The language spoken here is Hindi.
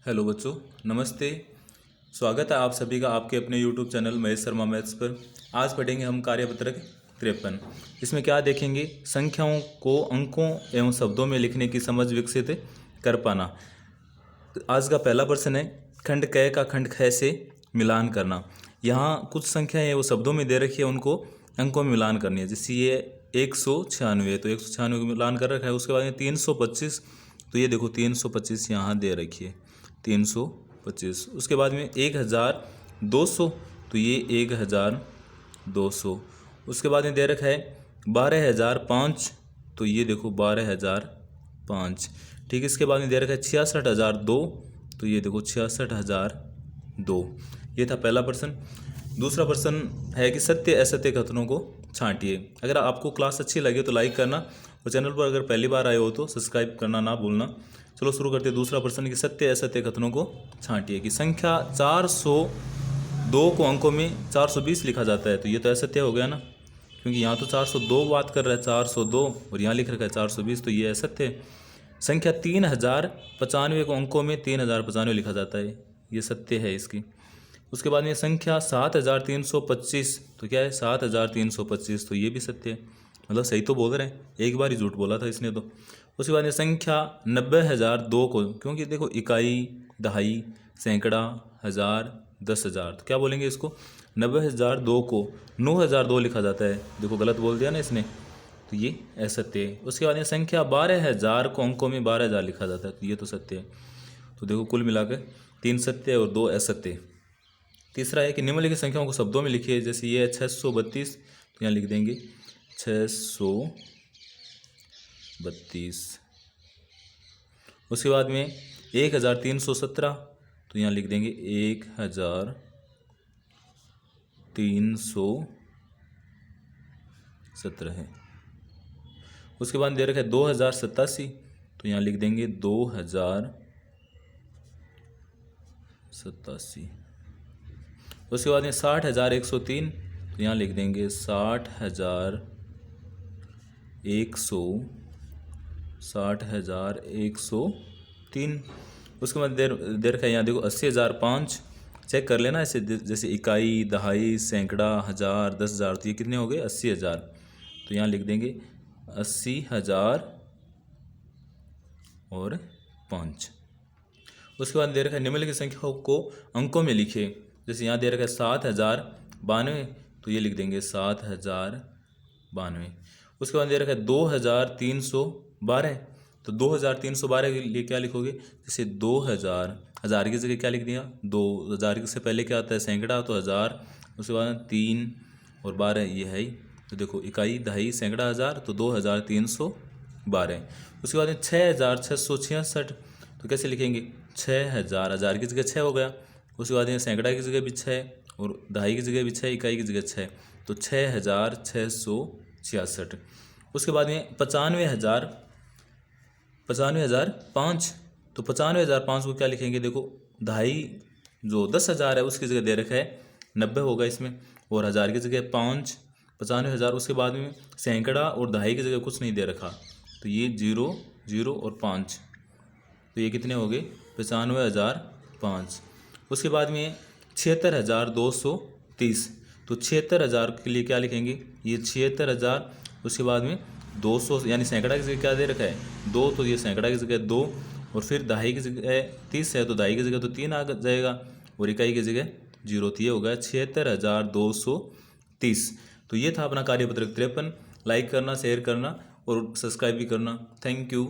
हेलो बच्चों, नमस्ते। स्वागत है आप सभी का आपके अपने YouTube channel Mahesh Sharma maths पर। आज पढ़ेंगे हम कार्यपत्रक 53। इसमें क्या देखेंगे? संख्याओं को अंकों एवं शब्दों में लिखने की समझ विकसित कर पाना। आज का पहला प्रश्न है, खंड क का खंड ख से मिलान करना। यहाँ कुछ संख्याएं हैं वो शब्दों में दे रखी है, उनको अंकों में मिलान करनी है। जैसे ये 196 तो 196 को मिलान कर रखा है। उसके बाद में 325, तो ये देखो 325 यहाँ दे रखी है, 325। उसके बाद में 1200, तो ये 1200। उसके बाद में दे रखा है 12005, तो ये देखो 12005। ठीक है। इसके बाद में दे रखा है 66002, तो ये देखो 66002। ये था पहला प्रश्न। दूसरा प्रश्न है कि सत्य असत्य कथनों को छांटिए। अगर आपको क्लास अच्छी लगे तो लाइक करना, और चैनल पर अगर पहली बार आए हो तो सब्सक्राइब करना ना भूलना। चलो शुरू करते हैं। दूसरा प्रश्न कि सत्य असत्य कथनों को छांटिए। कि संख्या 402 को अंकों में 420 लिखा जाता है, तो ये तो असत्य हो गया ना, क्योंकि यहाँ तो 402 बात कर रहा है, 402, और यहाँ लिख रखा है 420, तो ये असत्य है। संख्या 3095 को अंकों में 3095 लिखा जाता है, ये सत्य है इसकी। उसके बाद में संख्या 7325, तो क्या है 7325, तो ये भी सत्य है, मतलब सही तो बोल रहे हैं, एक बार ही झूठ बोला था इसने तो। उसके बाद में संख्या 90002 को, क्योंकि देखो इकाई, दहाई, सैकड़ा, हज़ार, 10,000, तो क्या बोलेंगे इसको? 90002 को 9002 लिखा जाता है। देखो गलत बोल दिया ना इसने, तो ये असत्य है। उसके बाद में संख्या 12000 को अंकों में 12000 लिखा जाता है, तो ये तो सत्य है। तो देखो कुल मिलाकर 3 सत्य और 2 असत्य। तीसरा है कि निम्नलिखित संख्याओं को शब्दों में लिखिए। जैसे ये है 632, तो यहाँ लिख देंगे 632। उसके बाद में 1317, तो यहाँ लिख देंगे 1317 है। उसके बाद दे रखा है 2087, तो यहाँ लिख देंगे 2087। उसके बाद में 60103, तो यहाँ लिख देंगे 60103। उसके बाद दे रखा है यहाँ देखो 80,005। चेक कर लेना ऐसे, जैसे इकाई, दहाई, सैकड़ा, हज़ार, 10,000, तो ये कितने हो गए? 80,000। तो यहाँ लिख देंगे 80,005। उसके बाद दे रखा है निम्नलिखित संख्याओं को अंकों में लिखे। जैसे यहाँ दे रखा है 7092, तो ये लिख देंगे 7092। उसके बाद दे रखा है 2312, तो 2312 के लिए क्या लिखोगे? जैसे 2000, हज़ार की जगह क्या लिख दिया? 2000 से पहले क्या आता है? सैकड़ा, तो 1000। उसके बाद 3 और 12 ये है ही, तो देखो इकाई, दहाई, सैकड़ा, हज़ार, तो 2312। उसके बाद में 6666, तो कैसे लिखेंगे? 6000, हज़ार की जगह 6 हो गया। उसके बाद में सैकड़ा की जगह भी 6, और दहाई की जगह भी 6, इकाई की जगह 6, तो 6666। उसके बाद में 95,005, तो 95,005 को क्या लिखेंगे? देखो दहाई जो 10,000 है उसकी जगह दे रखा है 90 होगा इसमें, और हज़ार की जगह 5, 95,000। उसके बाद में सैकड़ा और दहाई की जगह कुछ नहीं दे रखा, तो ये 0 0 और 5, तो ये कितने हो गए? 95,005। उसके बाद में 76,230, तो 76,000 के लिए क्या लिखेंगे? ये 76,000। उसके बाद में 200, यानी सैकड़ा की जगह क्या दे रखा है? 2, तो ये सैकड़ा की जगह 2, और फिर दहाई की जगह 30 है, तो दहाई की जगह तो 3 आ जाएगा, और इकाई की जगह 0, तो ये होगा 76,230। तो ये था अपना कार्यपत्रक 53। लाइक करना, शेयर करना और सब्सक्राइब भी करना। Thank you.